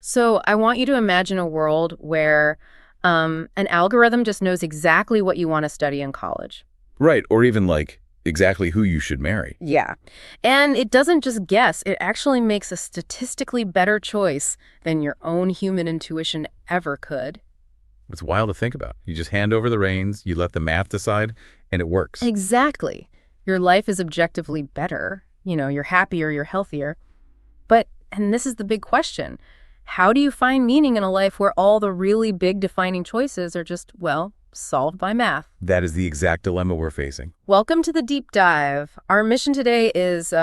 So I want you to imagine a world where an algorithm just knows exactly what you want to study in college. Right, or even like exactly who you should marry. Yeah. And it doesn't just guess, it actually makes a statistically better choice than your own human intuition ever could. It's wild to think about. You just hand over the reins, you let the math decide, and it works. Exactly. Your life is objectively better. You're happier, you're healthier. But, and this is the big question, how do you find meaning in a life where all the really big defining choices are just, well, solved by math? That is the exact dilemma we're facing. Welcome to the deep dive. Our mission today is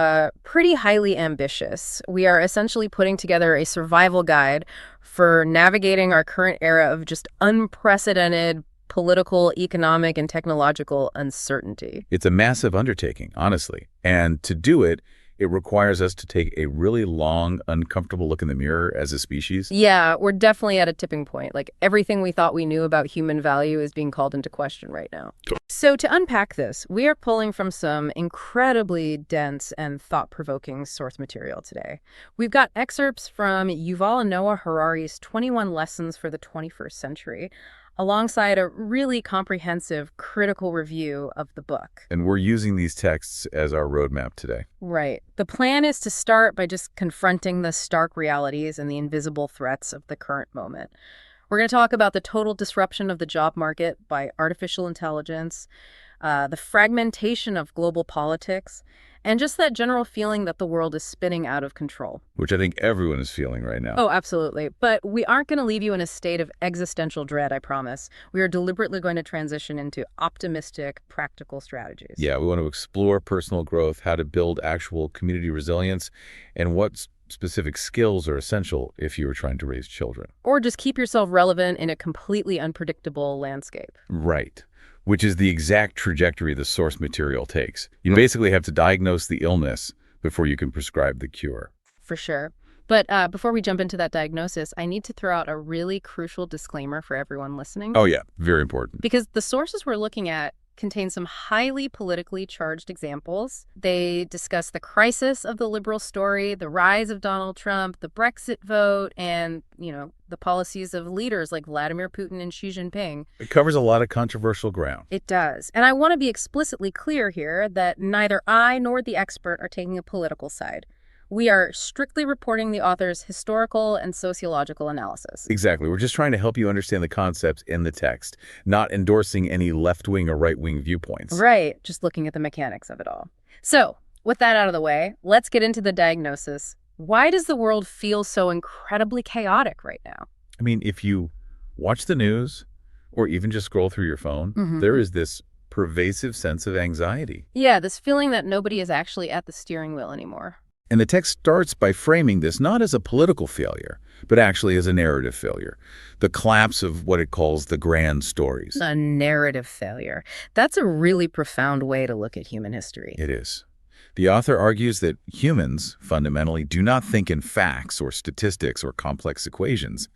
pretty highly ambitious. We are essentially putting together a survival guide for navigating our current era of just unprecedented political, economic, and technological uncertainty. It's a massive undertaking, honestly. And to do it, it requires us to take a really long, uncomfortable look in the mirror as a species. Yeah, we're definitely at a tipping point. Like, everything we thought we knew about human value is being called into question right now. So to unpack this, we are pulling from some incredibly dense and thought-provoking source material today. We've got excerpts from Yuval Noah Harari's 21 Lessons for the 21st Century, alongside a really comprehensive critical review of the book. And we're using these texts as our roadmap today. Right. The plan is to start by just confronting the stark realities and the invisible threats of the current moment. We're going to talk about the total disruption of the job market by artificial intelligence, the fragmentation of global politics, and just that general feeling that the world is spinning out of control. Which I think everyone is feeling right now. Oh, absolutely. But we aren't going to leave you in a state of existential dread, I promise. We are deliberately going to transition into optimistic, practical strategies. Yeah, we want to explore personal growth, how to build actual community resilience, and what specific skills are essential if you are trying to raise children. Or just keep yourself relevant in a completely unpredictable landscape. Right. Which is the exact trajectory the source material takes. You basically have to diagnose the illness before you can prescribe the cure. For sure. But before we jump into that diagnosis, I need to throw out a really crucial disclaimer for everyone listening. Oh, yeah. Very important. Because the sources we're looking at contain some highly politically charged examples. They discuss the crisis of the liberal story, the rise of Donald Trump, the Brexit vote, and, the policies of leaders like Vladimir Putin and Xi Jinping. It covers a lot of controversial ground. It does. And I want to be explicitly clear here that neither I nor the expert are taking a political side. We are strictly reporting the author's historical and sociological analysis. Exactly. We're just trying to help you understand the concepts in the text, not endorsing any left-wing or right-wing viewpoints. Right. Just looking at the mechanics of it all. So, with that out of the way, let's get into the diagnosis. Why does the world feel so incredibly chaotic right now? I mean, if you watch the news or even just scroll through your phone, there is this pervasive sense of anxiety. Yeah, this feeling that nobody is actually at the steering wheel anymore. And the text starts by framing this not as a political failure, but actually as a narrative failure. The collapse of what it calls the grand stories. A narrative failure. That's a really profound way to look at human history. It is. The author argues that humans, fundamentally, do not think in facts or statistics or complex equations.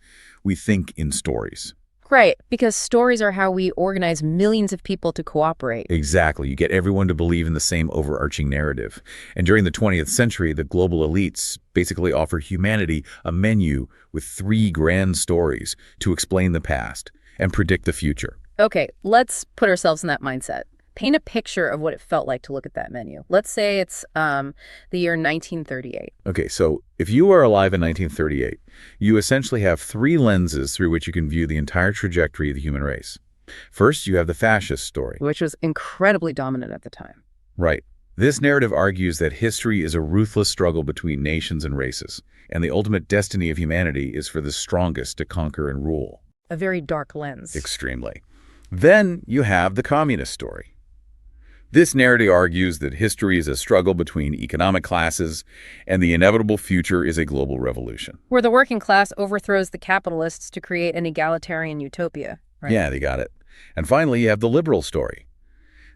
We think in stories. Right, because stories are how we organize millions of people to cooperate. Exactly. You get everyone to believe in the same overarching narrative. And during the 20th century, the global elites basically offer humanity a menu with 3 grand stories to explain the past and predict the future. Okay, let's put ourselves in that mindset. Paint a picture of what it felt like to look at that menu. Let's say it's the year 1938. Okay, so if you are alive in 1938, you essentially have 3 lenses through which you can view the entire trajectory of the human race. First, you have the fascist story. Which was incredibly dominant at the time. Right. This narrative argues that history is a ruthless struggle between nations and races, and the ultimate destiny of humanity is for the strongest to conquer and rule. A very dark lens. Extremely. Then you have the communist story. This narrative argues that history is a struggle between economic classes and the inevitable future is a global revolution. Where the working class overthrows the capitalists to create an egalitarian utopia. Right? Yeah, they got it. And finally, you have the liberal story.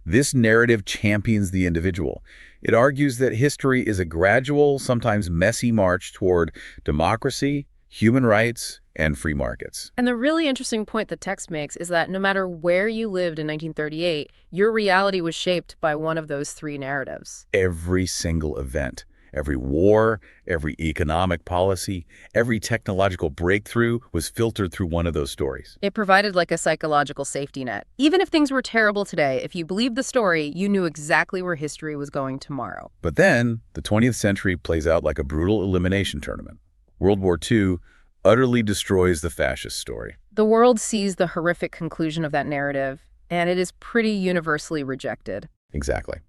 This narrative champions the individual. It argues that history is a gradual, sometimes messy march toward democracy, human rights, and free markets. And the really interesting point the text makes is that no matter where you lived in 1938, your reality was shaped by one of those 3 narratives. Every single event. Every war, every economic policy, every technological breakthrough was filtered through one of those stories. It provided like a psychological safety net. Even if things were terrible today, if you believed the story, you knew exactly where history was going tomorrow. But then, the 20th century plays out like a brutal elimination tournament. World War II utterly destroys the fascist story. The world sees the horrific conclusion of that narrative, and it is pretty universally rejected. Exactly.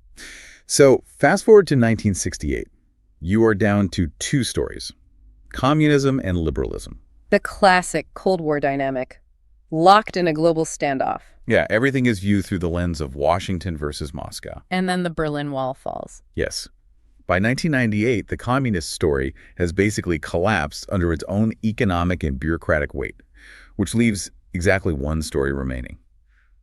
So, fast forward to 1968. You are down to two stories: communism and liberalism. The classic Cold War dynamic, locked in a global standoff. Yeah, everything is viewed through the lens of Washington versus Moscow. And then the Berlin Wall falls. Yes. By 1998, the communist story has basically collapsed under its own economic and bureaucratic weight, which leaves exactly one story remaining: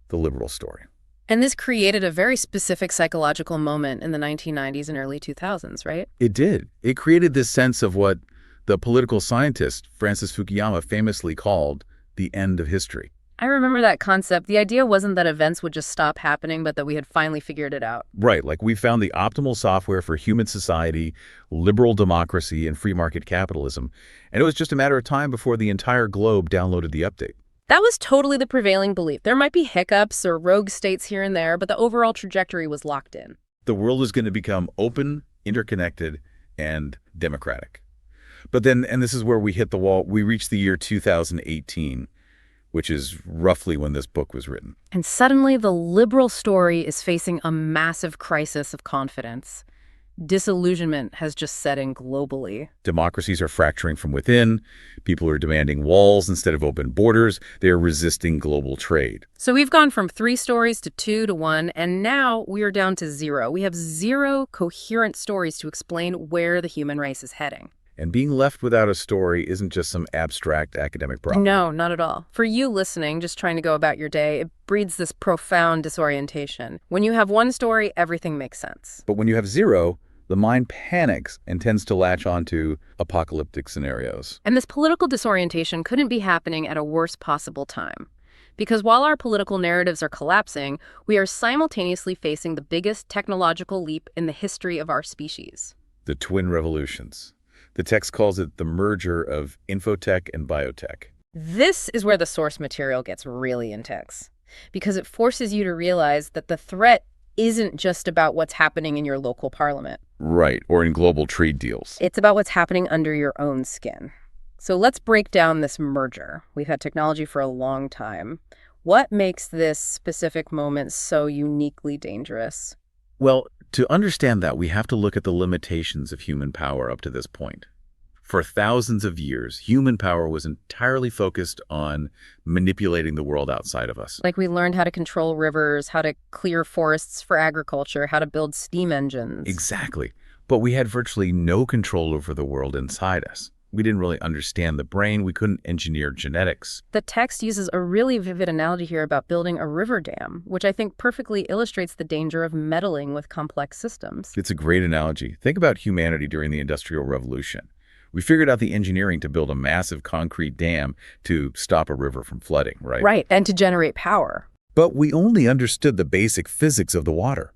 the liberal story. And this created a very specific psychological moment in the 1990s and early 2000s, right? It did. It created this sense of what the political scientist Francis Fukuyama famously called the end of history. I remember that concept. The idea wasn't that events would just stop happening, but that we had finally figured it out. Right, like we found the optimal software for human society, liberal democracy, and free market capitalism, and it was just a matter of time before the entire globe downloaded the update. That was totally the prevailing belief. There might be hiccups or rogue states here and there, but the overall trajectory was locked in. The world is going to become open, interconnected, and democratic. But then, and this is where we hit the wall, we reached the year 2018, which is roughly when this book was written. And suddenly the liberal story is facing a massive crisis of confidence. Disillusionment has just set in globally. Democracies are fracturing from within. People are demanding walls instead of open borders. They are resisting global trade. So we've gone from 3 stories to 2 to 1, and now we are down to 0. We have 0 coherent stories to explain where the human race is heading. And being left without a story isn't just some abstract academic problem. No, not at all. For you listening, just trying to go about your day, it breeds this profound disorientation. When you have one story, everything makes sense. But when you have 0, the mind panics and tends to latch onto apocalyptic scenarios. And this political disorientation couldn't be happening at a worst possible time. Because while our political narratives are collapsing, we are simultaneously facing the biggest technological leap in the history of our species. The twin revolutions. The text calls it the merger of infotech and biotech. This is where the source material gets really intense, because it forces you to realize that the threat isn't just about what's happening in your local parliament. Right, or in global trade deals. It's about what's happening under your own skin. So let's break down this merger. We've had technology for a long time. What makes this specific moment so uniquely dangerous? Well, to understand that, we have to look at the limitations of human power up to this point. For thousands of years, human power was entirely focused on manipulating the world outside of us. Like we learned how to control rivers, how to clear forests for agriculture, how to build steam engines. Exactly. But we had virtually no control over the world inside us. We didn't really understand the brain. We couldn't engineer genetics. The text uses a really vivid analogy here about building a river dam, which I think perfectly illustrates the danger of meddling with complex systems. It's a great analogy. Think about humanity during the Industrial Revolution. We figured out the engineering to build a massive concrete dam to stop a river from flooding, right? Right, and to generate power. But we only understood the basic physics of the water.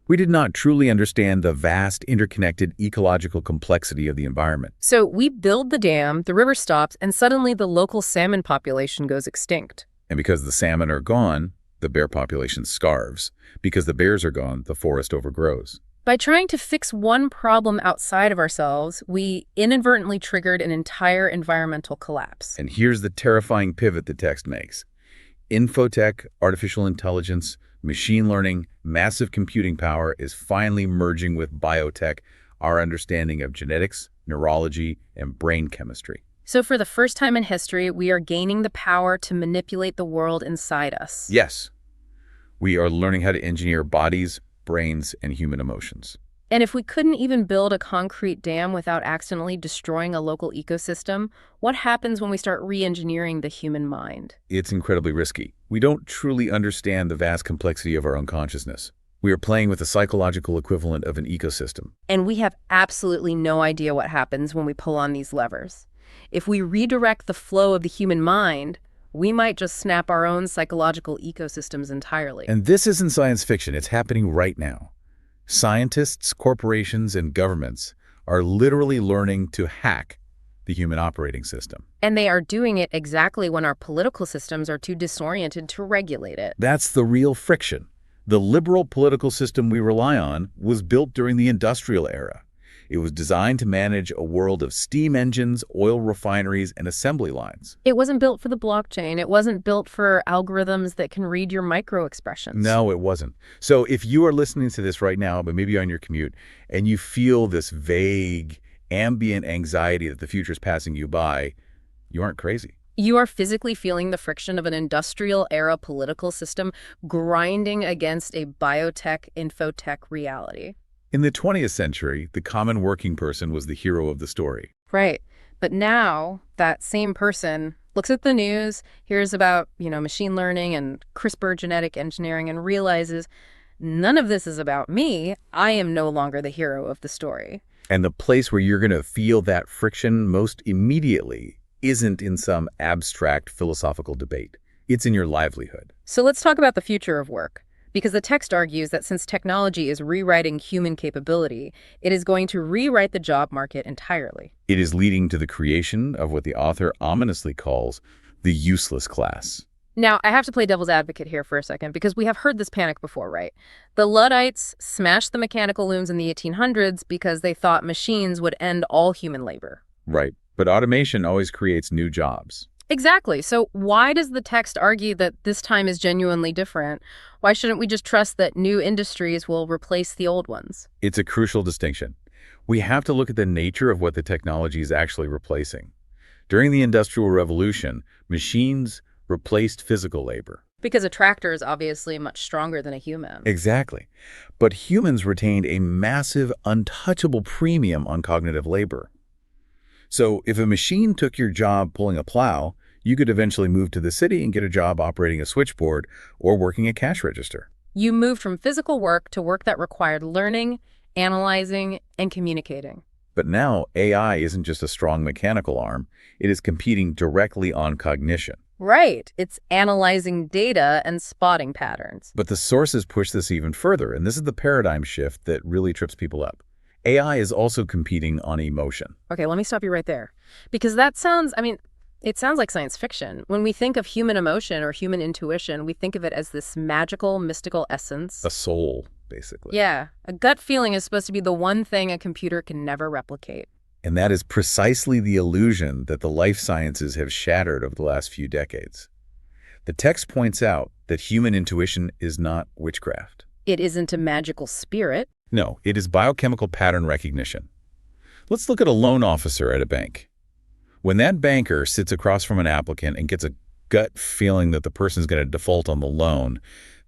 We did not truly understand the vast, interconnected ecological complexity of the environment. So we build the dam, the river stops, and suddenly the local salmon population goes extinct. And because the salmon are gone, the bear population starves. Because the bears are gone, the forest overgrows. By trying to fix one problem outside of ourselves, we inadvertently triggered an entire environmental collapse. And here's the terrifying pivot the text makes. Infotech, artificial intelligence, machine learning, massive computing power is finally merging with biotech, our understanding of genetics, neurology, and brain chemistry. So for the first time in history, we are gaining the power to manipulate the world inside us. Yes. We are learning how to engineer bodies, brains, and human emotions. And if we couldn't even build a concrete dam without accidentally destroying a local ecosystem, what happens when we start re-engineering the human mind? It's incredibly risky. We don't truly understand the vast complexity of our own consciousness. We are playing with the psychological equivalent of an ecosystem. And we have absolutely no idea what happens when we pull on these levers. If we redirect the flow of the human mind, we might just snap our own psychological ecosystems entirely. And this isn't science fiction. It's happening right now. Scientists, corporations, and governments are literally learning to hack the human operating system. And they are doing it exactly when our political systems are too disoriented to regulate it. That's the real friction. The liberal political system we rely on was built during the industrial era. It was designed to manage a world of steam engines, oil refineries, and assembly lines. It wasn't built for the blockchain. It wasn't built for algorithms that can read your micro-expressions. No, it wasn't. So if you are listening to this right now, but maybe on your commute, and you feel this vague, ambient anxiety that the future is passing you by, you aren't crazy. You are physically feeling the friction of an industrial-era political system grinding against a biotech, infotech reality. In the 20th century, the common working person was the hero of the story. Right. But now that same person looks at the news, hears about, machine learning and CRISPR genetic engineering and realizes none of this is about me. I am no longer the hero of the story. And the place where you're going to feel that friction most immediately isn't in some abstract philosophical debate. It's in your livelihood. So let's talk about the future of work. Because the text argues that since technology is rewriting human capability, it is going to rewrite the job market entirely. It is leading to the creation of what the author ominously calls the useless class. Now, I have to play devil's advocate here for a second, because we have heard this panic before, right? The Luddites smashed the mechanical looms in the 1800s because they thought machines would end all human labor. Right. But automation always creates new jobs. Exactly. So why does the text argue that this time is genuinely different? Why shouldn't we just trust that new industries will replace the old ones? It's a crucial distinction. We have to look at the nature of what the technology is actually replacing. During the Industrial Revolution, machines replaced physical labor. Because a tractor is obviously much stronger than a human. Exactly. But humans retained a massive, untouchable premium on cognitive labor. So if a machine took your job pulling a plow, you could eventually move to the city and get a job operating a switchboard or working a cash register. You moved from physical work to work that required learning, analyzing, and communicating. But now AI isn't just a strong mechanical arm. It is competing directly on cognition. Right. It's analyzing data and spotting patterns. But the sources push this even further, and this is the paradigm shift that really trips people up. AI is also competing on emotion. Okay, let me stop you right there. Because that sounds, it sounds like science fiction. When we think of human emotion or human intuition, we think of it as this magical, mystical essence. A soul, basically. Yeah. A gut feeling is supposed to be the one thing a computer can never replicate. And that is precisely the illusion that the life sciences have shattered over the last few decades. The text points out that human intuition is not witchcraft. It isn't a magical spirit. No, it is biochemical pattern recognition. Let's look at a loan officer at a bank. When that banker sits across from an applicant and gets a gut feeling that the person is going to default on the loan,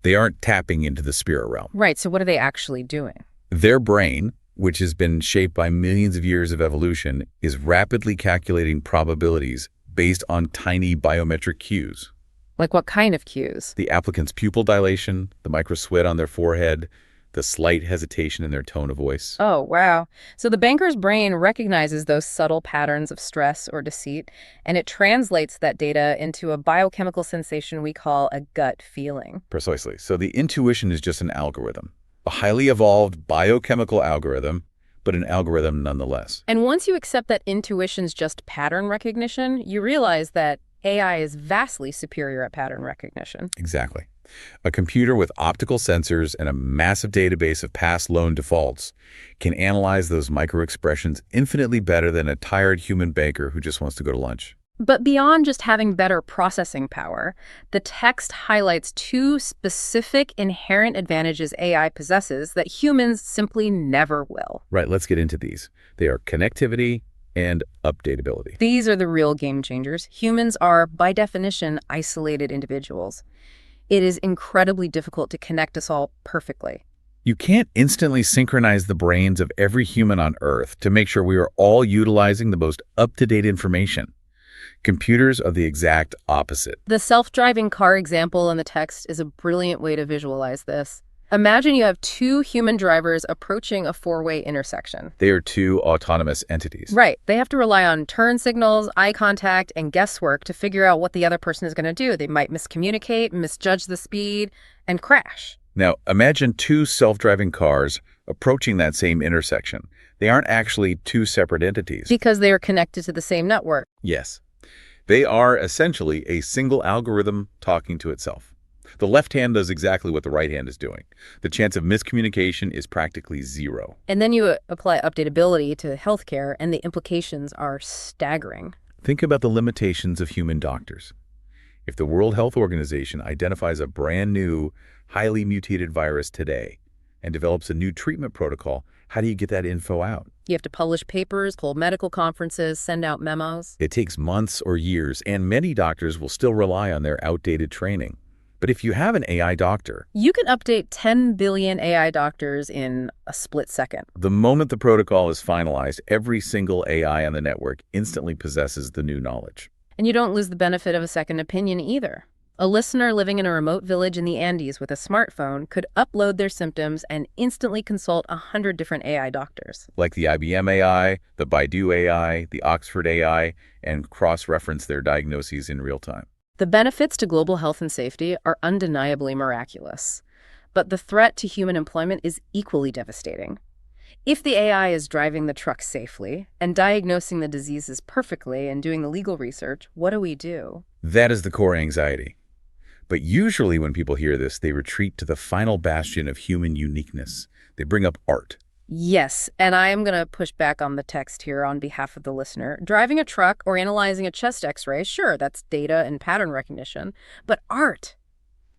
they aren't tapping into the spirit realm. Right, so what are they actually doing? Their brain, which has been shaped by millions of years of evolution, is rapidly calculating probabilities based on tiny biometric cues. Like what kind of cues? The applicant's pupil dilation, the micro sweat on their forehead, the slight hesitation in their tone of voice. Oh, wow. So the banker's brain recognizes those subtle patterns of stress or deceit, and it translates that data into a biochemical sensation we call a gut feeling. Precisely. So the intuition is just an algorithm, a highly evolved biochemical algorithm, but an algorithm nonetheless. And once you accept that intuition's just pattern recognition, you realize that AI is vastly superior at pattern recognition. Exactly. A computer with optical sensors and a massive database of past loan defaults can analyze those microexpressions infinitely better than a tired human banker who just wants to go to lunch. But beyond just having better processing power, the text highlights two specific inherent advantages AI possesses that humans simply never will. Right, let's get into these. They are connectivity and updatability. These are the real game changers. Humans are, by definition, isolated individuals. It is incredibly difficult to connect us all perfectly. You can't instantly synchronize the brains of every human on Earth to make sure we are all utilizing the most up-to-date information. Computers are the exact opposite. The self-driving car example in the text is a brilliant way to visualize this. Imagine you have two human drivers approaching a four-way intersection. They are two autonomous entities. Right. They have to rely on turn signals, eye contact, and guesswork to figure out what the other person is going to do. They might miscommunicate, misjudge the speed, and crash. Now, imagine two self-driving cars approaching that same intersection. They aren't actually two separate entities. Because they are connected to the same network. Yes. They are essentially a single algorithm talking to itself. The left hand does exactly what the right hand is doing. The chance of miscommunication is practically zero. And then you apply updatability to healthcare, and the implications are staggering. Think about the limitations of human doctors. If the World Health Organization identifies a brand new, highly mutated virus today and develops a new treatment protocol, how do you get that info out? You have to publish papers, hold medical conferences, send out memos. It takes months or years, and many doctors will still rely on their outdated training. But if you have an AI doctor, you can update 10 billion AI doctors in a split second. The moment the protocol is finalized, every single AI on the network instantly possesses the new knowledge. And you don't lose the benefit of a second opinion either. A listener living in a remote village in the Andes with a smartphone could upload their symptoms and instantly consult 100 different AI doctors. Like the IBM AI, the Baidu AI, the Oxford AI, and cross-reference their diagnoses in real time. The benefits to global health and safety are undeniably miraculous, but the threat to human employment is equally devastating. If the AI is driving the truck safely and diagnosing the diseases perfectly and doing the legal research, what do we do? That is the core anxiety. But usually when people hear this, they retreat to the final bastion of human uniqueness. They bring up art. Yes, and I am going to push back on the text here on behalf of the listener. Driving a truck or analyzing a chest x-ray, sure, that's data and pattern recognition. But art,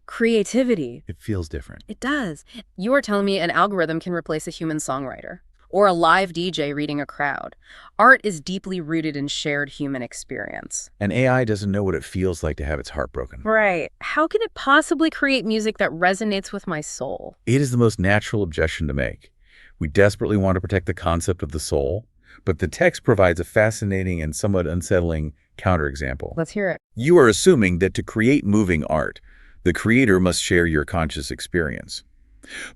creativity. It feels different. It does. You are telling me an algorithm can replace a human songwriter or a live DJ reading a crowd. Art is deeply rooted in shared human experience. An AI doesn't know what it feels like to have its heart broken. Right. How can it possibly create music that resonates with my soul? It is the most natural objection to make. We desperately want to protect the concept of the soul, but the text provides a fascinating and somewhat unsettling counterexample. Let's hear it. You are assuming that to create moving art, the creator must share your conscious experience.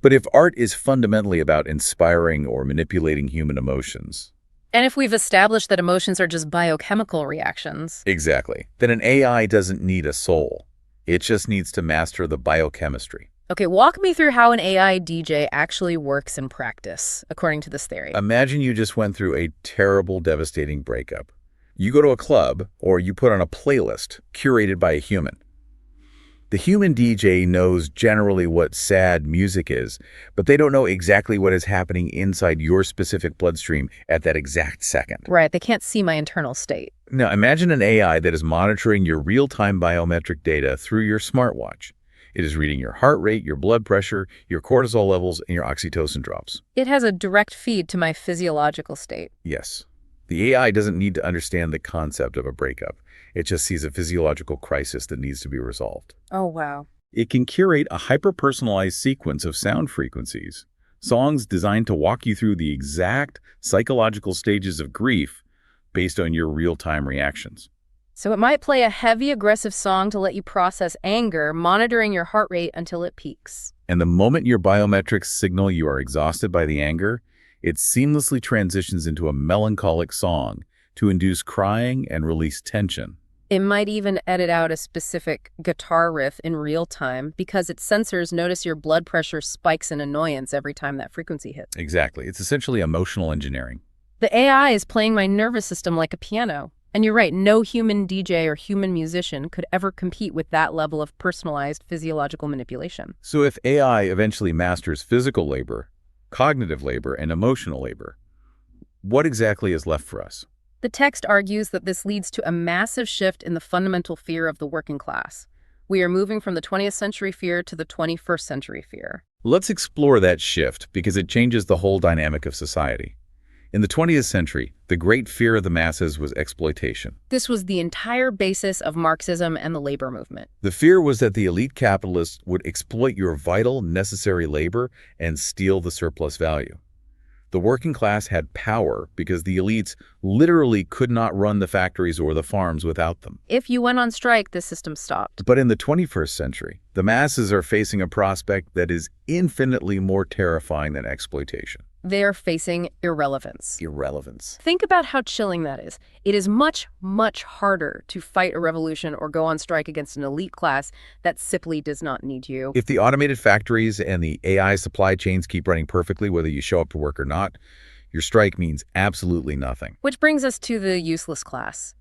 But if art is fundamentally about inspiring or manipulating human emotions... And if we've established that emotions are just biochemical reactions... Exactly. Then an AI doesn't need a soul. It just needs to master the biochemistry. Okay, walk me through how an AI DJ actually works in practice, according to this theory. Imagine you just went through a terrible, devastating breakup. You go to a club, or you put on a playlist curated by a human. The human DJ knows generally what sad music is, but they don't know exactly what is happening inside your specific bloodstream at that exact second. Right, they can't see my internal state. Now, imagine an AI that is monitoring your real-time biometric data through your smartwatch. It is reading your heart rate, your blood pressure, your cortisol levels, and your oxytocin drops. It has a direct feed to my physiological state. Yes. The AI doesn't need to understand the concept of a breakup. It just sees a physiological crisis that needs to be resolved. Oh, wow. It can curate a hyper-personalized sequence of sound frequencies, songs designed to walk you through the exact psychological stages of grief based on your real-time reactions. So it might play a heavy, aggressive song to let you process anger, monitoring your heart rate until it peaks. And the moment your biometrics signal you are exhausted by the anger, it seamlessly transitions into a melancholic song to induce crying and release tension. It might even edit out a specific guitar riff in real time because its sensors notice your blood pressure spikes in annoyance every time that frequency hits. Exactly. It's essentially emotional engineering. The AI is playing my nervous system like a piano. And you're right, no human DJ or human musician could ever compete with that level of personalized physiological manipulation. So if AI eventually masters physical labor, cognitive labor, and emotional labor, what exactly is left for us? The text argues that this leads to a massive shift in the fundamental fear of the working class. We are moving from the 20th century fear to the 21st century fear. Let's explore that shift because it changes the whole dynamic of society. In the 20th century, the great fear of the masses was exploitation. This was the entire basis of Marxism and the labor movement. The fear was that the elite capitalists would exploit your vital, necessary labor and steal the surplus value. The working class had power because the elites literally could not run the factories or the farms without them. If you went on strike, the system stopped. But in the 21st century, the masses are facing a prospect that is infinitely more terrifying than exploitation. They are facing irrelevance. Irrelevance. Think about how chilling that is. It is much, much harder to fight a revolution or go on strike against an elite class that simply does not need you. If the automated factories and the AI supply chains keep running perfectly, whether you show up to work or not, Your strike means absolutely nothing. Which brings us to the useless class.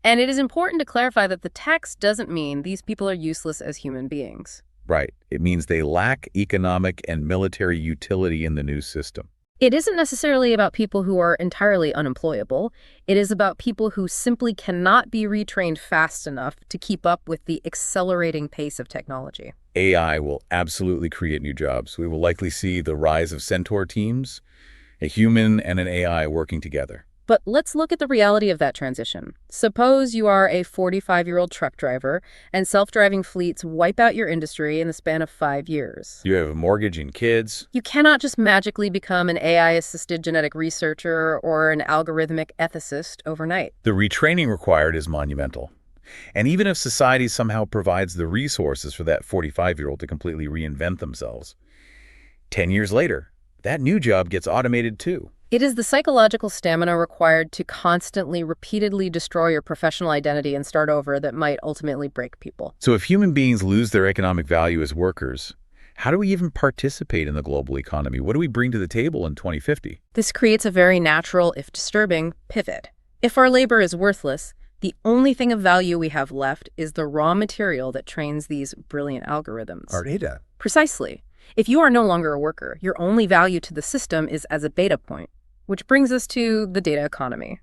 And it is important to clarify that the text doesn't mean these people are useless as human beings. Right. It means they lack economic and military utility in the new system. It isn't necessarily about people who are entirely unemployable. It is about people who simply cannot be retrained fast enough to keep up with the accelerating pace of technology. AI will absolutely create new jobs. We will likely see the rise of centaur teams, a human and an AI working together. But let's look at the reality of that transition. Suppose you are a 45-year-old truck driver and self-driving fleets wipe out your industry in the span of 5 years. You have a mortgage and kids. You cannot just magically become an AI-assisted genetic researcher or an algorithmic ethicist overnight. The retraining required is monumental. And even if society somehow provides the resources for that 45-year-old to completely reinvent themselves, 10 years later, that new job gets automated too. It is the psychological stamina required to constantly, repeatedly destroy your professional identity and start over that might ultimately break people. So if human beings lose their economic value as workers, how do we even participate in the global economy? What do we bring to the table in 2050? This creates a very natural, if disturbing, pivot. If our labor is worthless, the only thing of value we have left is the raw material that trains these brilliant algorithms. Our data. Precisely. If you are no longer a worker, your only value to the system is as a data point. Which brings us to the data economy.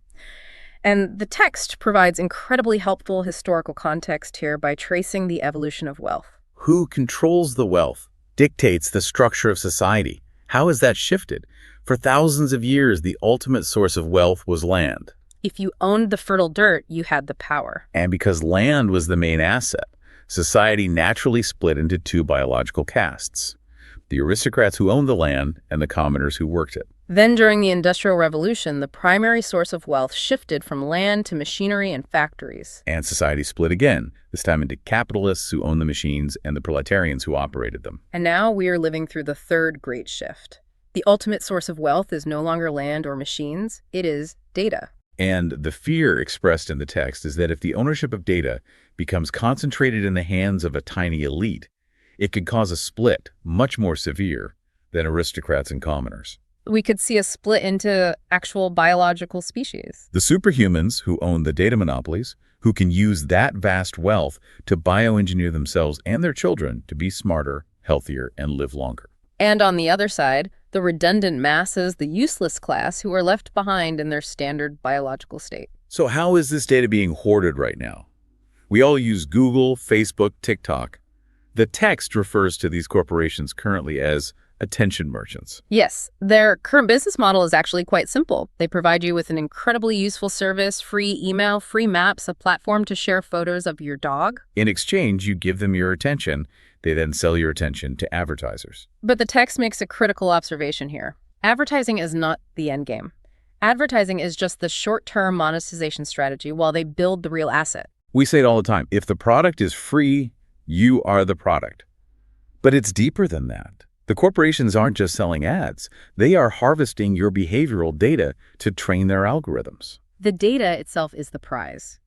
And the text provides incredibly helpful historical context here by tracing the evolution of wealth. Who controls the wealth? Dictates the structure of society. How has that shifted? For thousands of years, the ultimate source of wealth was land. If you owned the fertile dirt, you had the power. And because land was the main asset, society naturally split into two biological castes: the aristocrats who owned the land and the commoners who worked it. Then during the Industrial Revolution, the primary source of wealth shifted from land to machinery and factories. And society split again, this time into capitalists who owned the machines and the proletarians who operated them. And now we are living through the third great shift. The ultimate source of wealth is no longer land or machines, it is data. And the fear expressed in the text is that if the ownership of data becomes concentrated in the hands of a tiny elite, it could cause a split much more severe than aristocrats and commoners. We could see a split into actual biological species. The superhumans who own the data monopolies, who can use that vast wealth to bioengineer themselves and their children to be smarter, healthier, and live longer. And on the other side, the redundant masses, the useless class, who are left behind in their standard biological state. So how is this data being hoarded right now? We all use Google, Facebook, TikTok. The text refers to these corporations currently as attention merchants. Yes, their current business model is actually quite simple. They provide you with an incredibly useful service, free email, free maps, a platform to share photos of your dog. In exchange, you give them your attention. They then sell your attention to advertisers. But the text makes a critical observation here. Advertising is not the end game. Advertising is just the short-term monetization strategy while they build the real asset. We say it all the time. If the product is free, you are the product. But it's deeper than that. The corporations aren't just selling ads. They are harvesting your behavioral data to train their algorithms. The data itself is the prize.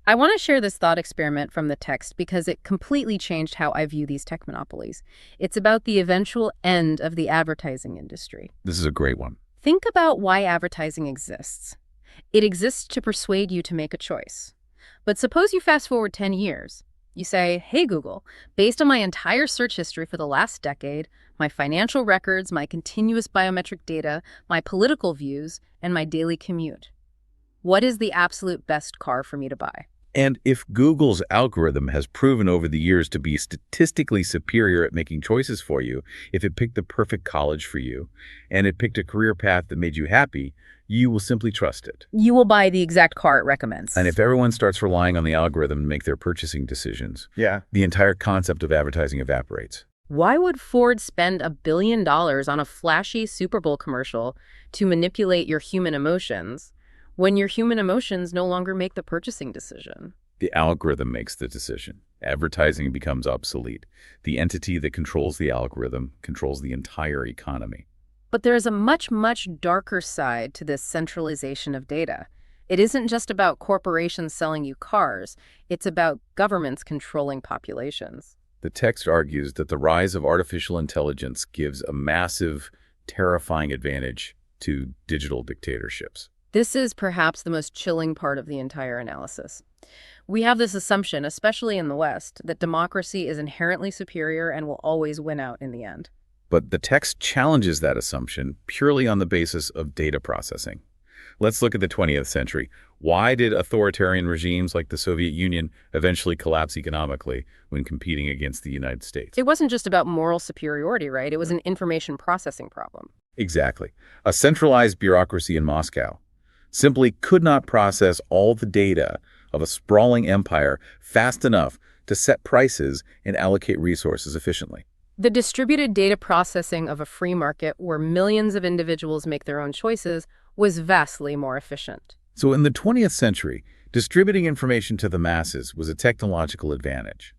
I want to share this thought experiment from the text because it completely changed how I view these tech monopolies. It's about the eventual end of the advertising industry. This is a great one. Think about why advertising exists. It exists to persuade you to make a choice. But suppose you fast forward 10 years. You say, hey, Google, based on my entire search history for the last decade, my financial records, my continuous biometric data, my political views, and my daily commute, what is the absolute best car for me to buy? And if Google's algorithm has proven over the years to be statistically superior at making choices for you, if it picked the perfect college for you, and it picked a career path that made you happy, you will simply trust it. You will buy the exact car it recommends. And if everyone starts relying on the algorithm to make their purchasing decisions, the entire concept of advertising evaporates. Why would Ford spend $1 billion on a flashy Super Bowl commercial to manipulate your human emotions when your human emotions no longer make the purchasing decision? The algorithm makes the decision. Advertising becomes obsolete. The entity that controls the algorithm controls the entire economy. But there is a much, much darker side to this centralization of data. It isn't just about corporations selling you cars. It's about governments controlling populations. The text argues that the rise of artificial intelligence gives a massive, terrifying advantage to digital dictatorships. This is perhaps the most chilling part of the entire analysis. We have this assumption, especially in the West, that democracy is inherently superior and will always win out in the end. But the text challenges that assumption purely on the basis of data processing. Let's look at the 20th century. Why did authoritarian regimes like the Soviet Union eventually collapse economically when competing against the United States? It wasn't just about moral superiority, right? It was an information processing problem. Exactly. A centralized bureaucracy in Moscow simply could not process all the data of a sprawling empire fast enough to set prices and allocate resources efficiently. The distributed data processing of a free market where millions of individuals make their own choices was vastly more efficient. So in the 20th century, distributing information to the masses was a technological advantage.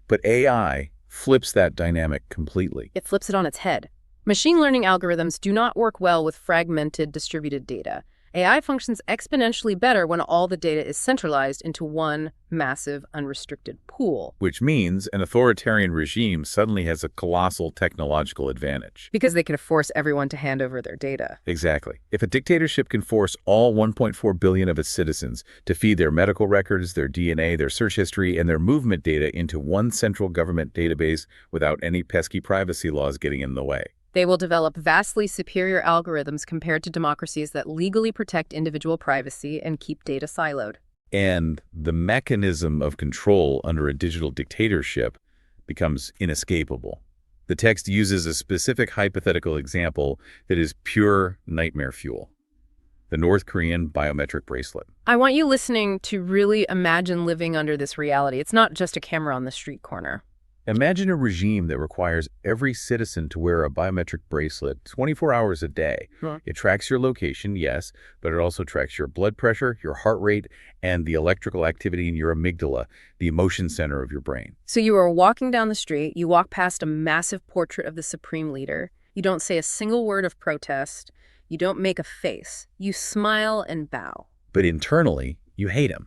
But AI flips that dynamic completely. It flips it on its head. Machine learning algorithms do not work well with fragmented distributed data. AI functions exponentially better when all the data is centralized into one massive, unrestricted pool. Which means an authoritarian regime suddenly has a colossal technological advantage. Because they can force everyone to hand over their data. Exactly. If a dictatorship can force all 1.4 billion of its citizens to feed their medical records, their DNA, their search history, and their movement data into one central government database without any pesky privacy laws getting in the way, they will develop vastly superior algorithms compared to democracies that legally protect individual privacy and keep data siloed. And the mechanism of control under a digital dictatorship becomes inescapable. The text uses a specific hypothetical example that is pure nightmare fuel: the North Korean biometric bracelet. I want you listening to really imagine living under this reality. It's not just a camera on the street corner. Imagine a regime that requires every citizen to wear a biometric bracelet 24 hours a day. It tracks your location, yes, but it also tracks your blood pressure, your heart rate, and the electrical activity in your amygdala, the emotion center of your brain. So you are walking down the street, you walk past a massive portrait of the supreme leader, you don't say a single word of protest, you don't make a face, you smile and bow. But internally, you hate him.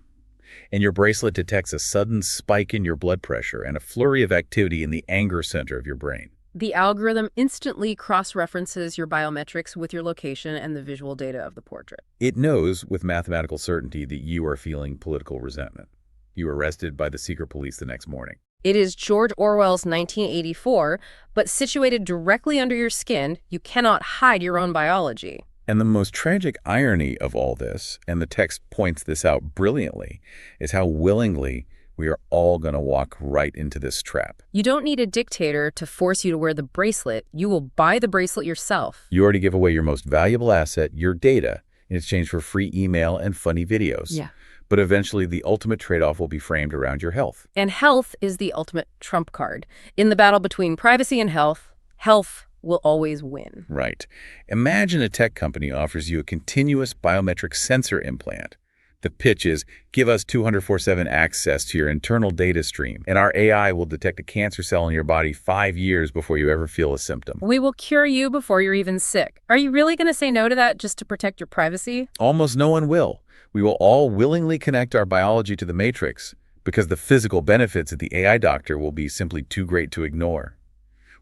And your bracelet detects a sudden spike in your blood pressure and a flurry of activity in the anger center of your brain. The algorithm instantly cross-references your biometrics with your location and the visual data of the portrait. It knows with mathematical certainty that you are feeling political resentment. You were arrested by the secret police the next morning. It is George Orwell's 1984, but situated directly under your skin, you cannot hide your own biology. And the most tragic irony of all this, and the text points this out brilliantly, is how willingly we are all going to walk right into this trap. You don't need a dictator to force you to wear the bracelet. You will buy the bracelet yourself. You already give away your most valuable asset, your data, in exchange for free email and funny videos. Yeah. But eventually the ultimate trade-off will be framed around your health. And health is the ultimate trump card. In the battle between privacy and health, health will always win. Right. Imagine a tech company offers you a continuous biometric sensor implant. The pitch is, give us 24/7 access to your internal data stream, and our AI will detect a cancer cell in your body 5 years before you ever feel a symptom. We will cure you before you're even sick. Are you really going to say no to that just to protect your privacy? Almost no one will. We will all willingly connect our biology to the matrix because the physical benefits of the AI doctor will be simply too great to ignore.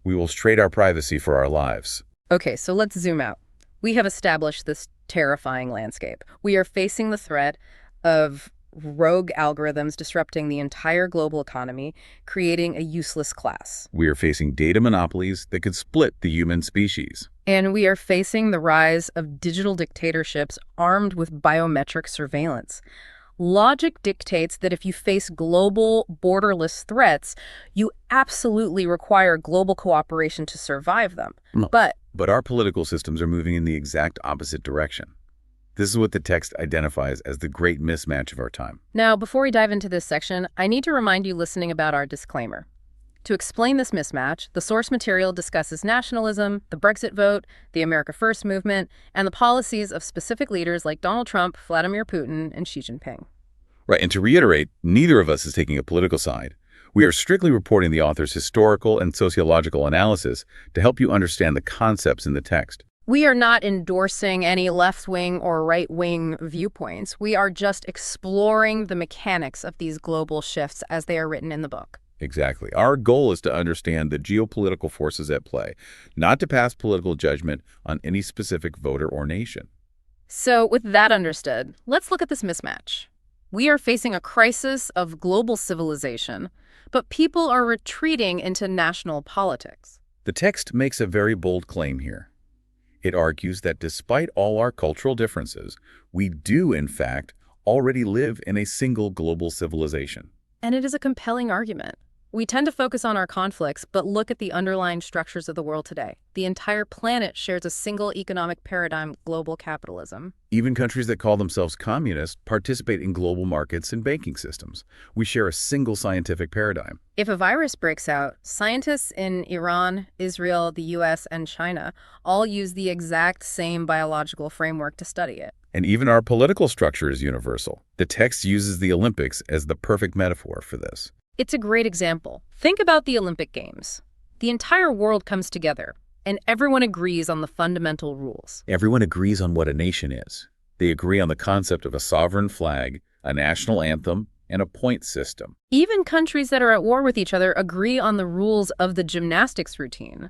We will trade our privacy for our lives. Okay, so let's zoom out. We have established this terrifying landscape. We are facing the threat of rogue algorithms disrupting the entire global economy, creating a useless class. We are facing data monopolies that could split the human species. And we are facing the rise of digital dictatorships armed with biometric surveillance. Logic dictates that if you face global, borderless threats, you absolutely require global cooperation to survive them. But our political systems are moving in the exact opposite direction. This is what the text identifies as the great mismatch of our time. Now, before we dive into this section, I need to remind you listening about our disclaimer. To explain this mismatch, the source material discusses nationalism, the Brexit vote, the America First movement, and the policies of specific leaders like Donald Trump, Vladimir Putin, and Xi Jinping. Right, and to reiterate, neither of us is taking a political side. We are strictly reporting the author's historical and sociological analysis to help you understand the concepts in the text. We are not endorsing any left-wing or right-wing viewpoints. We are just exploring the mechanics of these global shifts as they are written in the book. Exactly. Our goal is to understand the geopolitical forces at play, not to pass political judgment on any specific voter or nation. So, with that understood, let's look at this mismatch. We are facing a crisis of global civilization, but people are retreating into national politics. The text makes a very bold claim here. It argues that despite all our cultural differences, we do, in fact, already live in a single global civilization. And it is a compelling argument. We tend to focus on our conflicts, but look at the underlying structures of the world today. The entire planet shares a single economic paradigm, global capitalism. Even countries that call themselves communist participate in global markets and banking systems. We share a single scientific paradigm. If a virus breaks out, scientists in Iran, Israel, the US, and China all use the exact same biological framework to study it. And even our political structure is universal. The text uses the Olympics as the perfect metaphor for this. It's a great example. Think about the Olympic Games. The entire world comes together, and everyone agrees on the fundamental rules. Everyone agrees on what a nation is. They agree on the concept of a sovereign flag, a national anthem, and a point system. Even countries that are at war with each other agree on the rules of the gymnastics routine.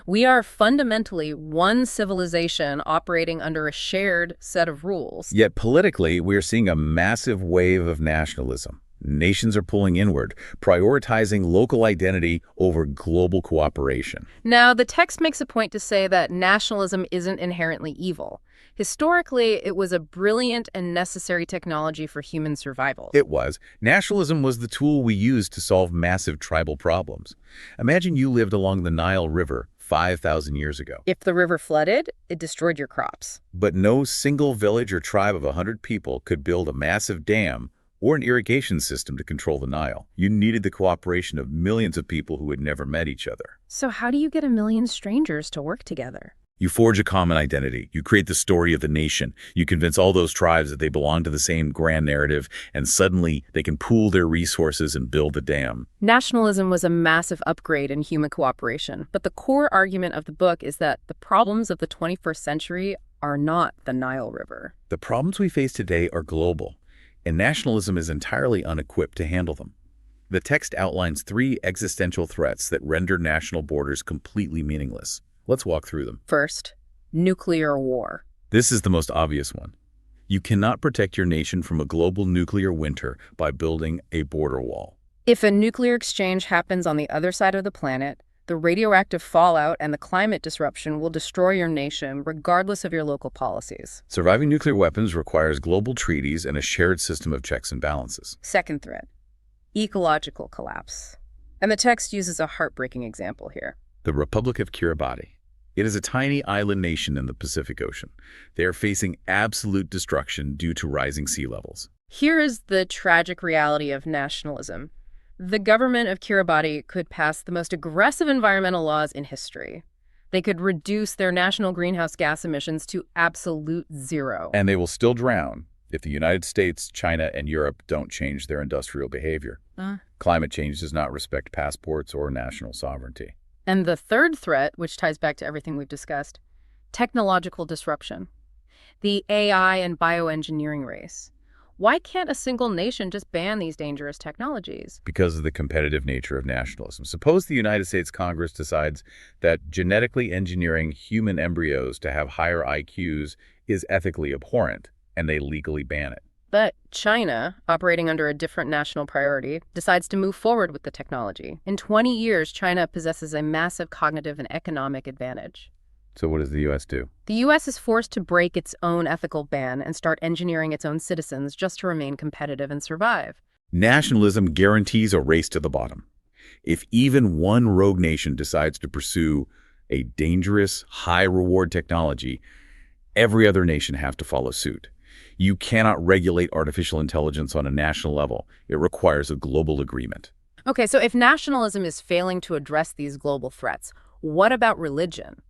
We are fundamentally one civilization operating under a shared set of rules. Yet politically, we are seeing a massive wave of nationalism. Nations are pulling inward, prioritizing local identity over global cooperation. Now, the text makes a point to say that nationalism isn't inherently evil. Historically, it was a brilliant and necessary technology for human survival. It was. Nationalism was the tool we used to solve massive tribal problems. Imagine you lived along the Nile River 5,000 years ago. If the river flooded, it destroyed your crops. But no single village or tribe of 100 people could build a massive dam or an irrigation system to control the Nile. You needed the cooperation of millions of people who had never met each other. So how do you get a million strangers to work together? You forge a common identity. You create the story of the nation. You convince all those tribes that they belong to the same grand narrative, and suddenly they can pool their resources and build the dam. Nationalism was a massive upgrade in human cooperation, but the core argument of the book is that the problems of the 21st century are not the Nile River. The problems we face today are global, and nationalism is entirely unequipped to handle them. The text outlines 3 existential threats that render national borders completely meaningless. Let's walk through them. First, nuclear war. This is the most obvious one. You cannot protect your nation from a global nuclear winter by building a border wall. If a nuclear exchange happens on the other side of the planet, the radioactive fallout and the climate disruption will destroy your nation regardless of your local policies. Surviving nuclear weapons requires global treaties and a shared system of checks and balances. Second threat, ecological collapse. And the text uses a heartbreaking example here. The Republic of Kiribati. It is a tiny island nation in the Pacific Ocean. They are facing absolute destruction due to rising sea levels. Here is the tragic reality of nationalism. The government of Kiribati could pass the most aggressive environmental laws in history. They could reduce their national greenhouse gas emissions to absolute zero. And they will still drown if the United States, China, and Europe don't change their industrial behavior. Climate change does not respect passports or national sovereignty. And the third threat, which ties back to everything we've discussed, technological disruption. The AI and bioengineering race. Why can't a single nation just ban these dangerous technologies? Because of the competitive nature of nationalism. Suppose the United States Congress decides that genetically engineering human embryos to have higher IQs is ethically abhorrent, and they legally ban it. But China, operating under a different national priority, decides to move forward with the technology. In 20 years, China possesses a massive cognitive and economic advantage. So what does the U.S. do? The U.S. is forced to break its own ethical ban and start engineering its own citizens just to remain competitive and survive. Nationalism guarantees a race to the bottom. If even one rogue nation decides to pursue a dangerous, high-reward technology, every other nation has to follow suit. You cannot regulate artificial intelligence on a national level. It requires a global agreement. Okay, so if nationalism is failing to address these global threats, what about religion?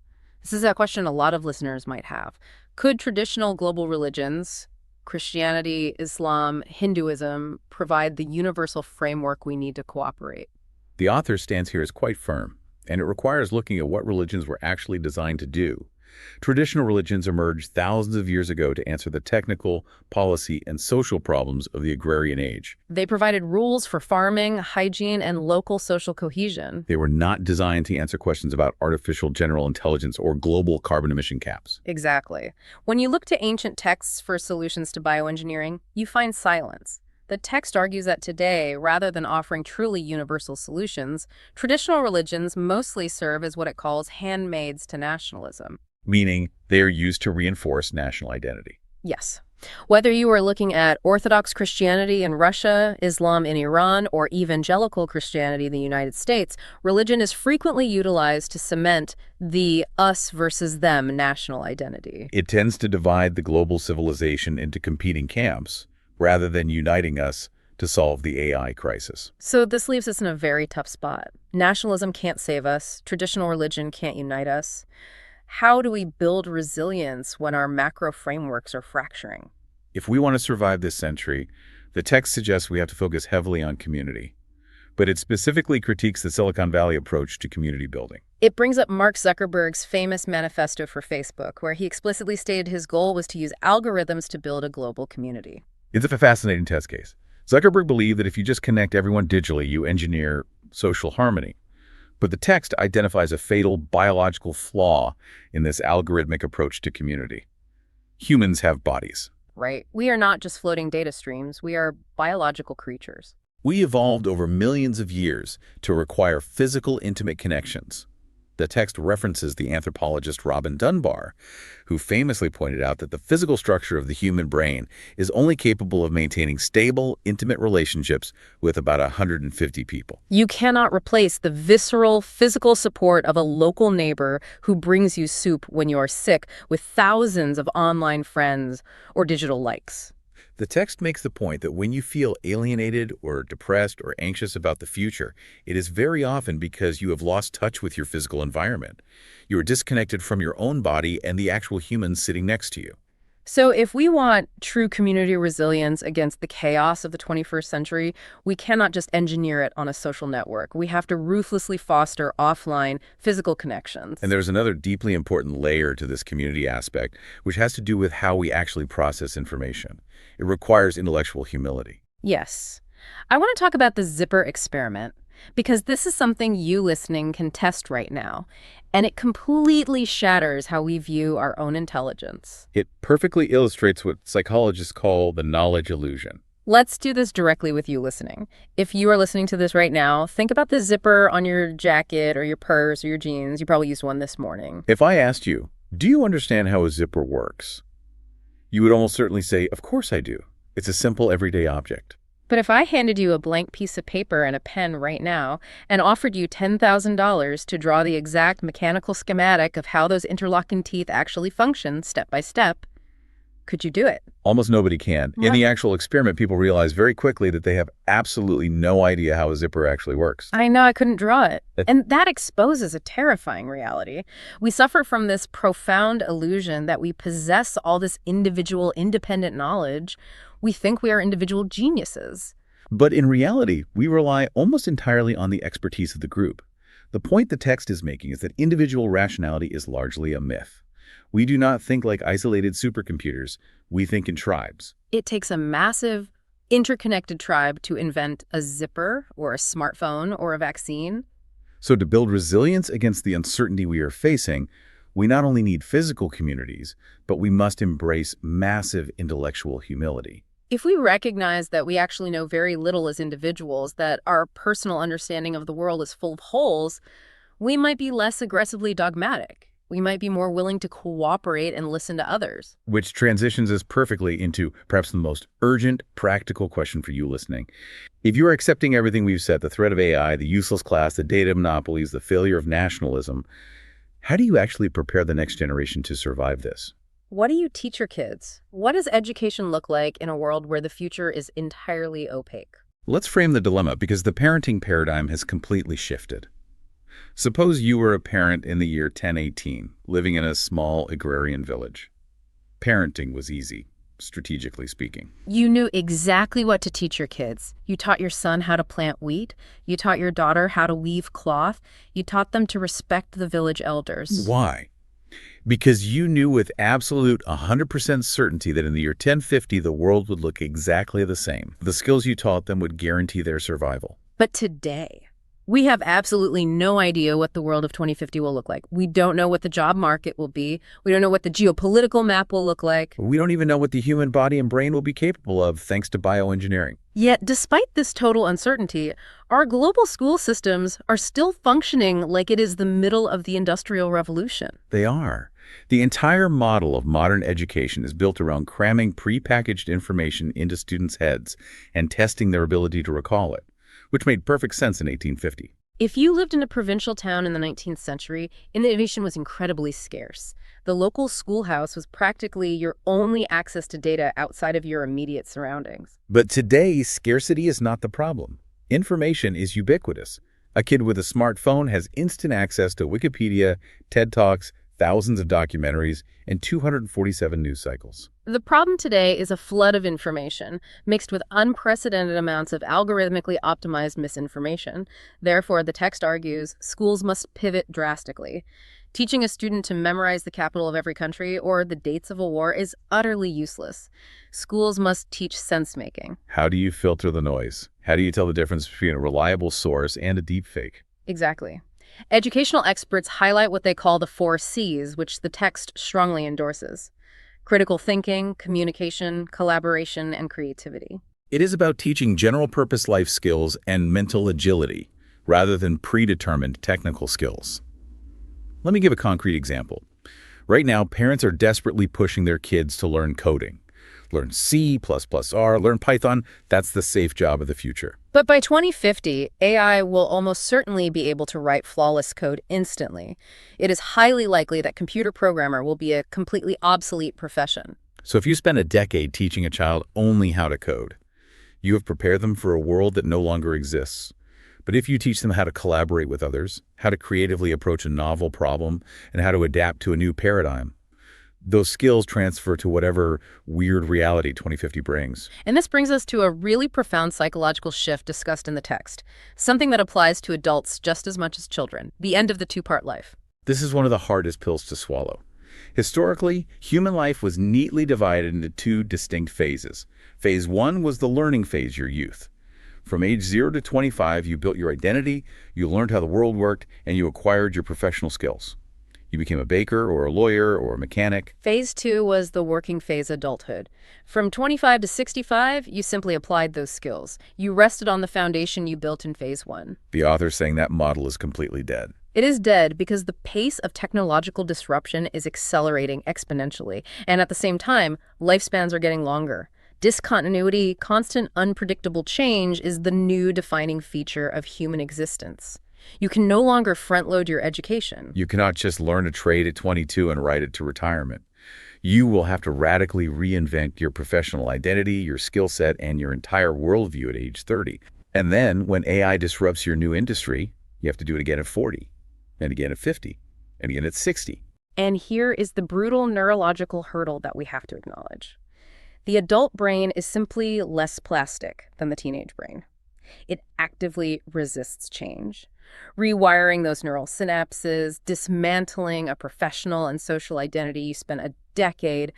This is a question a lot of listeners might have. Could traditional global religions, Christianity, Islam, Hinduism, provide the universal framework we need to cooperate? The author's stance here is quite firm, and it requires looking at what religions were actually designed to do. Traditional religions emerged thousands of years ago to answer the technical, policy, and social problems of the agrarian age. They provided rules for farming, hygiene, and local social cohesion. They were not designed to answer questions about artificial general intelligence or global carbon emission caps. Exactly. When you look to ancient texts for solutions to bioengineering, you find silence. The text argues that today, rather than offering truly universal solutions, traditional religions mostly serve as what it calls handmaids to nationalism. Meaning they are used to reinforce national identity. Yes. Whether you are looking at Orthodox Christianity in Russia, Islam in Iran, or evangelical Christianity in the United States, religion is frequently utilized to cement the us versus them national identity. It tends to divide the global civilization into competing camps, rather than uniting us to solve the AI crisis. So this leaves us in a very tough spot. Nationalism can't save us. Traditional religion can't unite us. How do we build resilience when our macro frameworks are fracturing? If we want to survive this century, the text suggests we have to focus heavily on community. But it specifically critiques the Silicon Valley approach to community building. It brings up Mark Zuckerberg's famous manifesto for Facebook, where he explicitly stated his goal was to use algorithms to build a global community. It's a fascinating test case. Zuckerberg believed that if you just connect everyone digitally, you engineer social harmony. But the text identifies a fatal biological flaw in this algorithmic approach to community. Humans have bodies. Right. We are not just floating data streams. We are biological creatures. We evolved over millions of years to require physical, intimate connections. The text references the anthropologist Robin Dunbar, who famously pointed out that the physical structure of the human brain is only capable of maintaining stable, intimate relationships with about 150 people. You cannot replace the visceral, physical support of a local neighbor who brings you soup when you are sick with thousands of online friends or digital likes. The text makes the point that when you feel alienated or depressed or anxious about the future, it is very often because you have lost touch with your physical environment. You are disconnected from your own body and the actual humans sitting next to you. So if we want true community resilience against the chaos of the 21st century, we cannot just engineer it on a social network. We have to ruthlessly foster offline physical connections. And there's another deeply important layer to this community aspect, which has to do with how we actually process information. It requires intellectual humility. Yes. I want to talk about the zipper experiment, because this is something you listening can test right now, and it completely shatters how we view our own intelligence. It perfectly illustrates what psychologists call the knowledge illusion. Let's do this directly with you listening. If you are listening to this right now, think about the zipper on your jacket or your purse or your jeans. You probably used one this morning. If I asked you, do you understand how a zipper works? You would almost certainly say, of course I do. It's a simple everyday object. But if I handed you a blank piece of paper and a pen right now and offered you $10,000 to draw the exact mechanical schematic of how those interlocking teeth actually function step by step, could you do it? Almost nobody can. Yeah. In the actual experiment, people realize very quickly that they have absolutely no idea how a zipper actually works. I know, I couldn't draw it. And that exposes a terrifying reality. We suffer from this profound illusion that we possess all this individual, independent knowledge. We think we are individual geniuses. But in reality, we rely almost entirely on the expertise of the group. The point the text is making is that individual rationality is largely a myth. We do not think like isolated supercomputers. We think in tribes. It takes a massive, interconnected tribe to invent a zipper or a smartphone or a vaccine. So to build resilience against the uncertainty we are facing, we not only need physical communities, but we must embrace massive intellectual humility. If we recognize that we actually know very little as individuals, that our personal understanding of the world is full of holes, we might be less aggressively dogmatic. We might be more willing to cooperate and listen to others. Which transitions us perfectly into perhaps the most urgent, practical question for you listening. If you are accepting everything we've said, the threat of AI, the useless class, the data monopolies, the failure of nationalism, how do you actually prepare the next generation to survive this? What do you teach your kids? What does education look like in a world where the future is entirely opaque? Let's frame the dilemma, because the parenting paradigm has completely shifted. Suppose you were a parent in the year 1018, living in a small agrarian village. Parenting was easy, strategically speaking. You knew exactly what to teach your kids. You taught your son how to plant wheat. You taught your daughter how to weave cloth. You taught them to respect the village elders. Why? Because you knew with absolute 100% certainty that in the year 1050, the world would look exactly the same. The skills you taught them would guarantee their survival. But today, we have absolutely no idea what the world of 2050 will look like. We don't know what the job market will be. We don't know what the geopolitical map will look like. We don't even know what the human body and brain will be capable of thanks to bioengineering. Yet, despite this total uncertainty, our global school systems are still functioning like it is the middle of the Industrial Revolution. They are. The entire model of modern education is built around cramming prepackaged information into students' heads and testing their ability to recall it, which made perfect sense in 1850. If you lived in a provincial town in the 19th century, innovation was incredibly scarce. The local schoolhouse was practically your only access to data outside of your immediate surroundings. But today, scarcity is not the problem. Information is ubiquitous. A kid with a smartphone has instant access to Wikipedia, TED Talks, thousands of documentaries, and 247 news cycles. The problem today is a flood of information, mixed with unprecedented amounts of algorithmically optimized misinformation. Therefore, the text argues, schools must pivot drastically. Teaching a student to memorize the capital of every country or the dates of a war is utterly useless. Schools must teach sense-making. How do you filter the noise? How do you tell the difference between a reliable source and a deepfake? Exactly. Educational experts highlight what they call the 4 C's, which the text strongly endorses: critical thinking, communication, collaboration, and creativity. It is about teaching general-purpose life skills and mental agility, rather than predetermined technical skills. Let me give a concrete example. Right now, parents are desperately pushing their kids to learn coding. Learn C++, R, learn Python. That's the safe job of the future. But by 2050, AI will almost certainly be able to write flawless code instantly. It is highly likely that computer programmer will be a completely obsolete profession. So if you spend a decade teaching a child only how to code, you have prepared them for a world that no longer exists. But if you teach them how to collaborate with others, how to creatively approach a novel problem, and how to adapt to a new paradigm, those skills transfer to whatever weird reality 2050 brings. And this brings us to a really profound psychological shift discussed in the text, something that applies to adults just as much as children: the end of the two-part life. This is one of the hardest pills to swallow. Historically, human life was neatly divided into 2 distinct phases. Phase 1 was the learning phase, your youth. From age 0 to 25, you built your identity, you learned how the world worked, and you acquired your professional skills. You became a baker or a lawyer or a mechanic. Phase 2 was the working phase, adulthood. From 25 to 65, you simply applied those skills. You rested on the foundation you built in phase 1. The author's saying that model is completely dead. It is dead because the pace of technological disruption is accelerating exponentially, and at the same time, lifespans are getting longer. Discontinuity, constant unpredictable change is the new defining feature of human existence. You can no longer front-load your education. You cannot just learn a trade at 22 and ride it to retirement. You will have to radically reinvent your professional identity, your skill set, and your entire worldview at age 30. And then, when AI disrupts your new industry, you have to do it again at 40, and again at 50, and again at 60. And here is the brutal neurological hurdle that we have to acknowledge. The adult brain is simply less plastic than the teenage brain. It actively resists change. Rewiring those neural synapses, dismantling a professional and social identity you spent a decade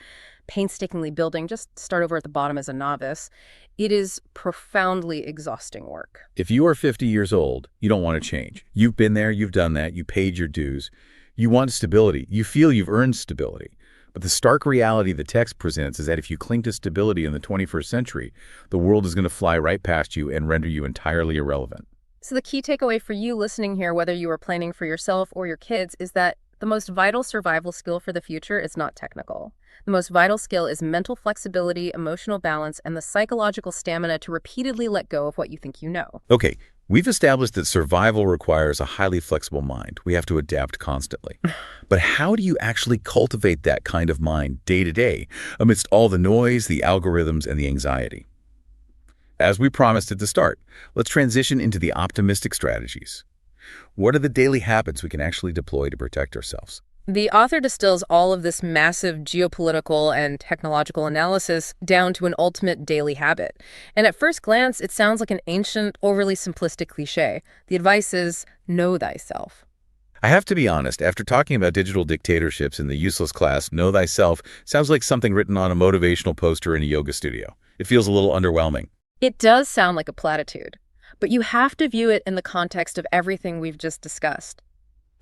painstakingly building, just start over at the bottom as a novice. It is profoundly exhausting work. If you are 50 years old, you don't want to change. You've been there, you've done that, you paid your dues. You want stability. You feel you've earned stability. But the stark reality the text presents is that if you cling to stability in the 21st century, the world is going to fly right past you and render you entirely irrelevant. So the key takeaway for you listening here, whether you are planning for yourself or your kids, is that the most vital survival skill for the future is not technical. The most vital skill is mental flexibility, emotional balance, and the psychological stamina to repeatedly let go of what you think you know. Okay, we've established that survival requires a highly flexible mind. We have to adapt constantly. But how do you actually cultivate that kind of mind day to day amidst all the noise, the algorithms, and the anxiety? As we promised at the start, let's transition into the optimistic strategies. What are the daily habits we can actually deploy to protect ourselves? The author distills all of this massive geopolitical and technological analysis down to an ultimate daily habit. And at first glance, it sounds like an ancient, overly simplistic cliche. The advice is, know thyself. I have to be honest, after talking about digital dictatorships in the useless class, Know Thyself sounds like something written on a motivational poster in a yoga studio. It feels a little underwhelming. It does sound like a platitude, but you have to view it in the context of everything we've just discussed.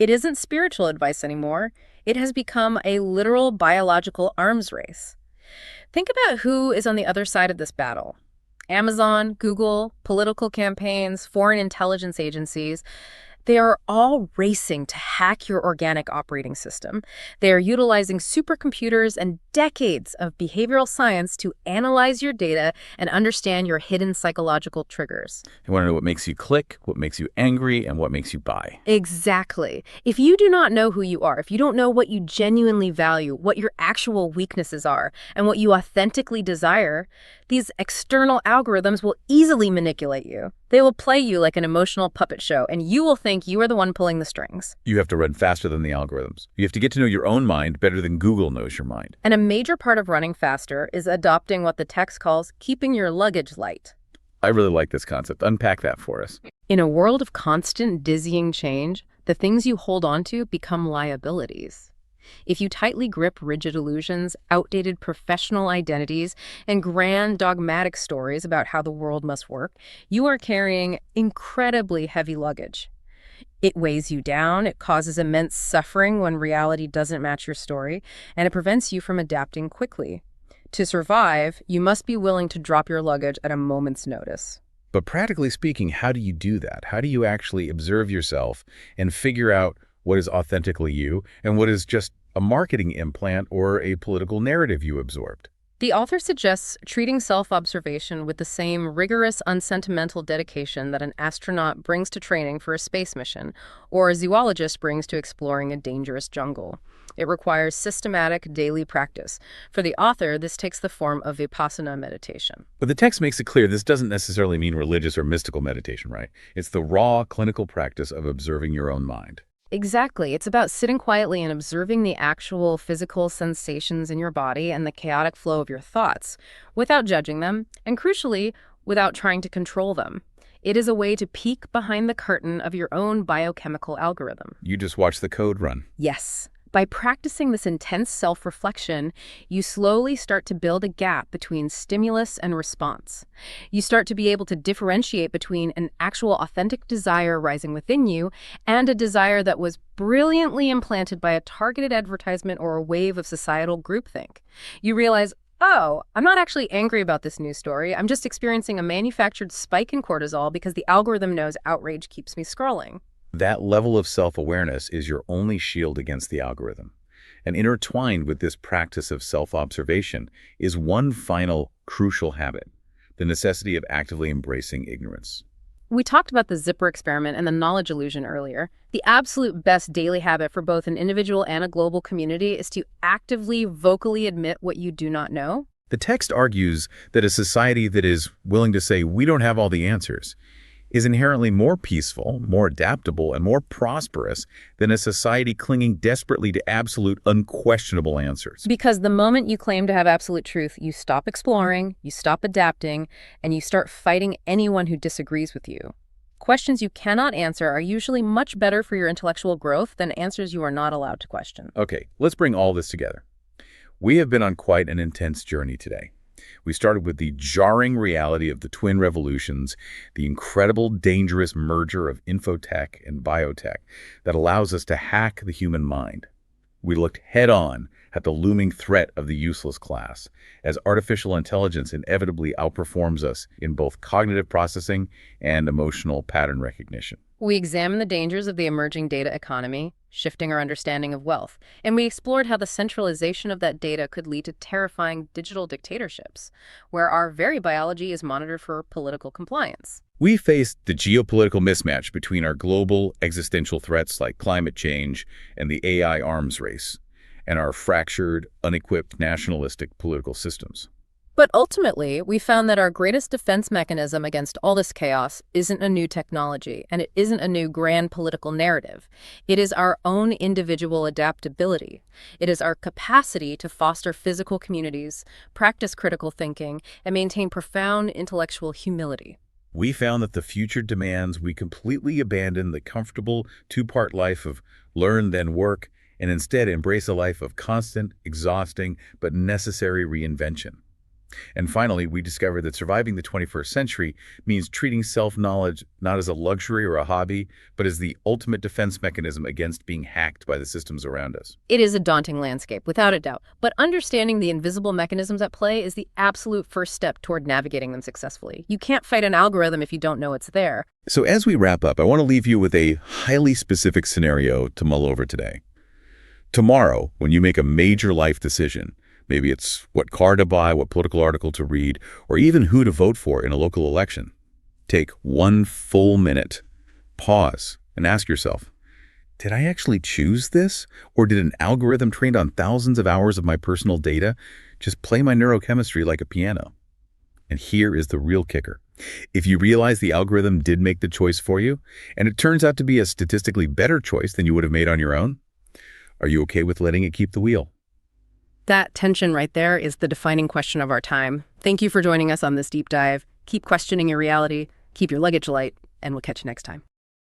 It isn't spiritual advice anymore. It has become a literal biological arms race. Think about who is on the other side of this battle. Amazon, Google, political campaigns, foreign intelligence agencies. They are all racing to hack your organic operating system. They are utilizing supercomputers and decades of behavioral science to analyze your data and understand your hidden psychological triggers. I want to know what makes you click, what makes you angry, and what makes you buy. Exactly. If you do not know who you are, if you don't know what you genuinely value, what your actual weaknesses are, and what you authentically desire, these external algorithms will easily manipulate you. They will play you like an emotional puppet show, and you will think you are the one pulling the strings. You have to run faster than the algorithms. You have to get to know your own mind better than Google knows your mind. And a major part of running faster is adopting what the text calls keeping your luggage light. I really like this concept. Unpack that for us. In a world of constant, dizzying change, the things you hold on to become liabilities. If you tightly grip rigid illusions, outdated professional identities, and grand dogmatic stories about how the world must work, you are carrying incredibly heavy luggage. It weighs you down, it causes immense suffering when reality doesn't match your story, and it prevents you from adapting quickly. To survive, you must be willing to drop your luggage at a moment's notice. But practically speaking, how do you do that? How do you actually observe yourself and figure out what is authentically you and what is just a marketing implant or a political narrative you absorbed? The author suggests treating self-observation with the same rigorous, unsentimental dedication that an astronaut brings to training for a space mission, or a zoologist brings to exploring a dangerous jungle. It requires systematic, daily practice. For the author, this takes the form of vipassana meditation. But the text makes it clear this doesn't necessarily mean religious or mystical meditation, right? It's the raw, clinical practice of observing your own mind. Exactly. It's about sitting quietly and observing the actual physical sensations in your body and the chaotic flow of your thoughts without judging them, and crucially, without trying to control them. It is a way to peek behind the curtain of your own biochemical algorithm. You just watch the code run. Yes. By practicing this intense self-reflection, you slowly start to build a gap between stimulus and response. You start to be able to differentiate between an actual authentic desire rising within you and a desire that was brilliantly implanted by a targeted advertisement or a wave of societal groupthink. You realize, oh, I'm not actually angry about this news story. I'm just experiencing a manufactured spike in cortisol because the algorithm knows outrage keeps me scrolling. That level of self-awareness is your only shield against the algorithm. And intertwined with this practice of self-observation is one final crucial habit, the necessity of actively embracing ignorance. We talked about the zipper experiment and the knowledge illusion earlier. The absolute best daily habit for both an individual and a global community is to actively, vocally admit what you do not know. The text argues that a society that is willing to say, we don't have all the answers, is inherently more peaceful, more adaptable, and more prosperous than a society clinging desperately to absolute, unquestionable answers. Because the moment you claim to have absolute truth, you stop exploring, you stop adapting, and you start fighting anyone who disagrees with you. Questions you cannot answer are usually much better for your intellectual growth than answers you are not allowed to question. Okay, let's bring all this together. We have been on quite an intense journey today. We started with the jarring reality of the twin revolutions, the incredible, dangerous merger of infotech and biotech that allows us to hack the human mind. We looked head-on at the looming threat of the useless class, as artificial intelligence inevitably outperforms us in both cognitive processing and emotional pattern recognition. We examined the dangers of the emerging data economy, shifting our understanding of wealth, and we explored how the centralization of that data could lead to terrifying digital dictatorships, where our very biology is monitored for political compliance. We faced the geopolitical mismatch between our global existential threats like climate change and the AI arms race, and our fractured, unequipped nationalistic political systems. But ultimately, we found that our greatest defense mechanism against all this chaos isn't a new technology, and it isn't a new grand political narrative. It is our own individual adaptability. It is our capacity to foster physical communities, practice critical thinking, and maintain profound intellectual humility. We found that the future demands we completely abandon the comfortable two-part life of learn then work and instead embrace a life of constant, exhausting, but necessary reinvention. And finally, we discovered that surviving the 21st century means treating self-knowledge not as a luxury or a hobby, but as the ultimate defense mechanism against being hacked by the systems around us. It is a daunting landscape, without a doubt, but understanding the invisible mechanisms at play is the absolute first step toward navigating them successfully. You can't fight an algorithm if you don't know it's there. So as we wrap up, I want to leave you with a highly specific scenario to mull over today. Tomorrow, when you make a major life decision, maybe it's what car to buy, what political article to read, or even who to vote for in a local election. Take one full minute, pause, and ask yourself, did I actually choose this? Or did an algorithm trained on thousands of hours of my personal data just play my neurochemistry like a piano? And here is the real kicker. If you realize the algorithm did make the choice for you, and it turns out to be a statistically better choice than you would have made on your own, are you okay with letting it keep the wheel? That tension right there is the defining question of our time. Thank you for joining us on this deep dive. Keep questioning your reality, keep your luggage light, and we'll catch you next time.